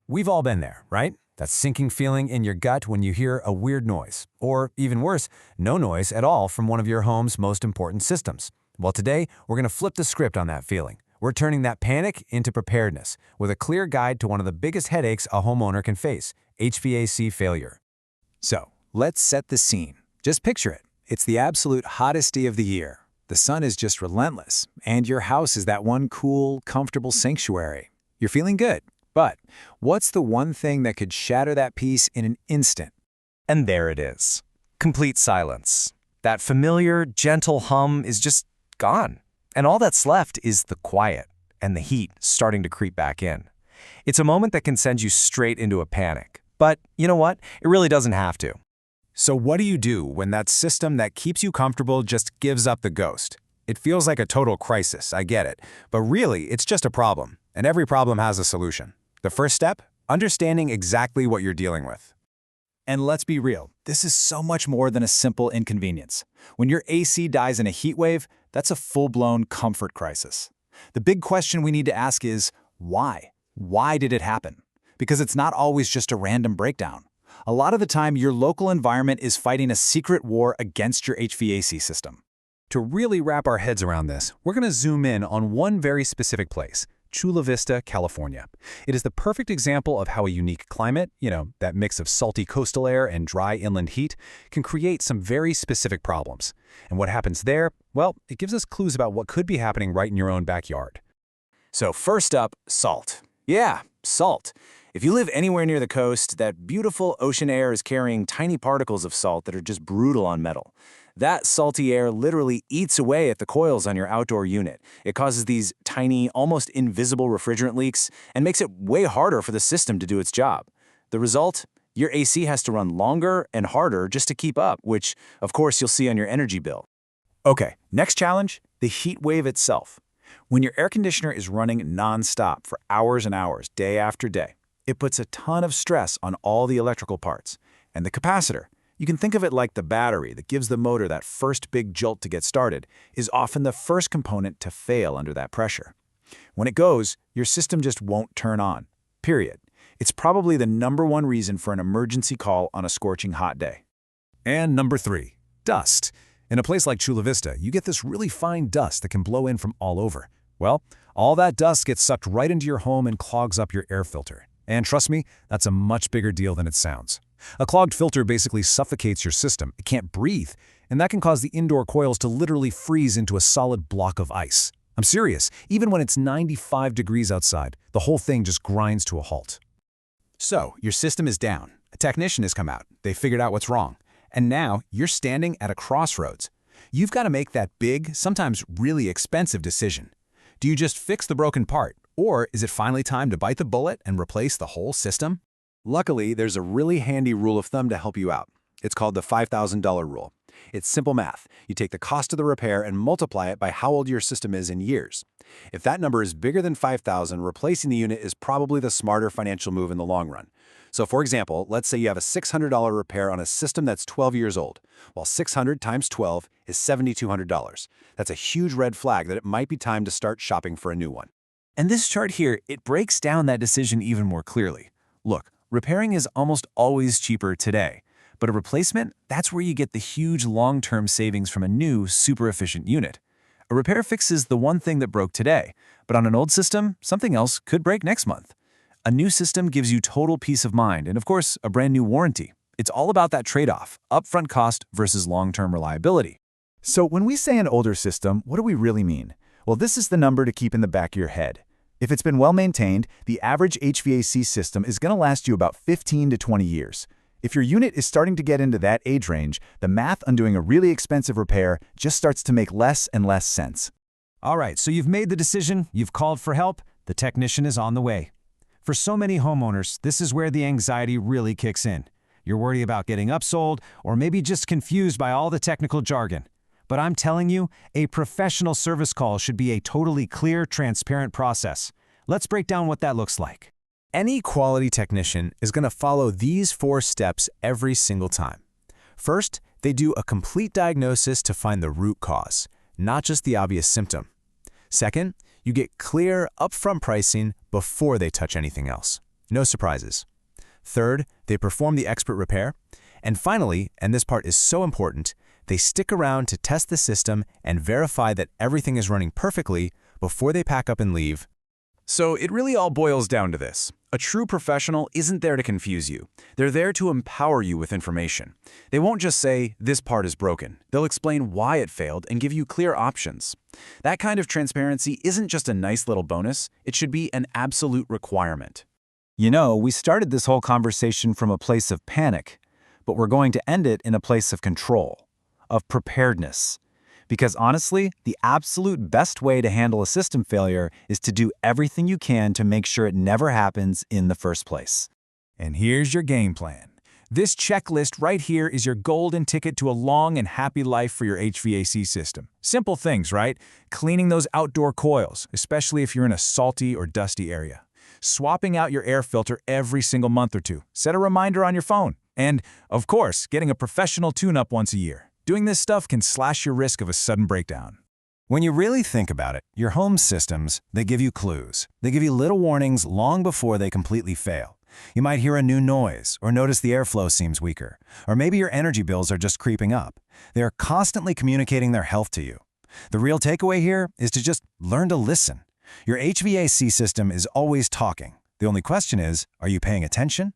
We've all been there, right? That sinking feeling in your gut when you hear a weird noise, or even worse, no noise at all from one of your home's most important systems. Well, today, we're going to flip the script on that feeling. We're turning that panic into preparedness with a clear guide to one of the biggest headaches a homeowner can face, HVAC failure. So, let's set the scene. Just picture it. It's the absolute hottest day of the year. The sun is just relentless, and your house is that one cool, comfortable sanctuary. You're feeling good. But what's the one thing that could shatter that peace in an instant? And there it is. Complete silence. That familiar, gentle hum is just gone. And all that's left is the quiet and the heat starting to creep back in. It's a moment that can send you straight into a panic. But you know what? It really doesn't have to. So what do you do when that system that keeps you comfortable just gives up the ghost? It feels like a total crisis, I get it. But really, it's just a problem. And every problem has a solution. The first step? Understanding exactly what you're dealing with. And let's be real, this is so much more than a simple inconvenience. When your AC dies in a heat wave, that's a full-blown comfort crisis. The big question we need to ask is, why? Why did it happen? Because it's not always just a random breakdown. A lot of the time, your local environment is fighting a secret war against your HVAC system. To really wrap our heads around this, we're going to zoom in on one very specific place, Chula Vista, California. It is the perfect example of how a unique climate, that mix of salty coastal air and dry inland heat, can create some very specific problems. And what happens there, well, it gives us clues about what could be happening right in your own backyard. So first up, salt. Yeah, salt. If you live anywhere near the coast, that beautiful ocean air is carrying tiny particles of salt that are just brutal on metal. That salty air literally eats away at the coils on your outdoor unit. It causes these tiny, almost invisible refrigerant leaks and makes it way harder for the system to do its job. The result? Your AC has to run longer and harder just to keep up, which, of course, you'll see on your energy bill. Okay, next challenge, the heat wave itself. When your air conditioner is running non-stop for hours and hours, day after day, it puts a ton of stress on all the electrical parts. And the capacitor, you can think of it like the battery that gives the motor that first big jolt to get started, is often the first component to fail under that pressure. When it goes, your system just won't turn on, period. It's probably the #1 reason for an emergency call on a scorching hot day. And number 3, dust. In a place like Chula Vista, you get this really fine dust that can blow in from all over. Well, all that dust gets sucked right into your home and clogs up your air filter. And trust me, that's a much bigger deal than it sounds. A clogged filter basically suffocates your system. It can't breathe, and that can cause the indoor coils to literally freeze into a solid block of ice. I'm serious. Even when it's 95 degrees outside, the whole thing just grinds to a halt. So, your system is down. A technician has come out. They figured out what's wrong. And now, you're standing at a crossroads. You've got to make that big, sometimes really expensive decision. Do you just fix the broken part, or is it finally time to bite the bullet and replace the whole system? Luckily, there's a really handy rule of thumb to help you out. It's called the $5,000 rule. It's simple math. You take the cost of the repair and multiply it by how old your system is in years. If that number is bigger than $5,000, replacing the unit is probably the smarter financial move in the long run. So for example, let's say you have a $600 repair on a system that's 12 years old. Well, 600 times 12 is $7,200. That's a huge red flag that it might be time to start shopping for a new one. And this chart here, it breaks down that decision even more clearly. Look, repairing is almost always cheaper today. But a replacement, that's where you get the huge long-term savings from a new, super efficient unit. A repair fixes the one thing that broke today, but on an old system, something else could break next month. A new system gives you total peace of mind and, of course, a brand new warranty. It's all about that trade-off, upfront cost versus long-term reliability. So when we say an older system, what do we really mean? Well, this is the number to keep in the back of your head. If it's been well maintained, the average HVAC system is going to last you about 15 to 20 years. If your unit is starting to get into that age range, the math on doing a really expensive repair just starts to make less and less sense. All right, so you've made the decision, you've called for help, the technician is on the way. For so many homeowners, this is where the anxiety really kicks in. You're worried about getting upsold, or maybe just confused by all the technical jargon. But I'm telling you, a professional service call should be a totally clear, transparent process. Let's break down what that looks like. Any quality technician is going to follow these 4 steps every single time. First, they do a complete diagnosis to find the root cause, not just the obvious symptom. Second, you get clear, upfront pricing before they touch anything else. No surprises. Third, they perform the expert repair. And finally, and this part is so important, they stick around to test the system and verify that everything is running perfectly before they pack up and leave. So it really all boils down to this. A true professional isn't there to confuse you. They're there to empower you with information. They won't just say, this part is broken. They'll explain why it failed and give you clear options. That kind of transparency isn't just a nice little bonus, it should be an absolute requirement. You know, we started this whole conversation from a place of panic, but we're going to end it in a place of control, of preparedness. Because honestly, the absolute best way to handle a system failure is to do everything you can to make sure it never happens in the first place. And here's your game plan. This checklist right here is your golden ticket to a long and happy life for your HVAC system. Simple things, right? Cleaning those outdoor coils, especially if you're in a salty or dusty area. Swapping out your air filter every single month or two. Set a reminder on your phone. And, of course, getting a professional tune-up once a year. Doing this stuff can slash your risk of a sudden breakdown. When you really think about it, your home systems, they give you clues. They give you little warnings long before they completely fail. You might hear a new noise or notice the airflow seems weaker, or maybe your energy bills are just creeping up. They are constantly communicating their health to you. The real takeaway here is to just learn to listen. Your HVAC system is always talking. The only question is, are you paying attention?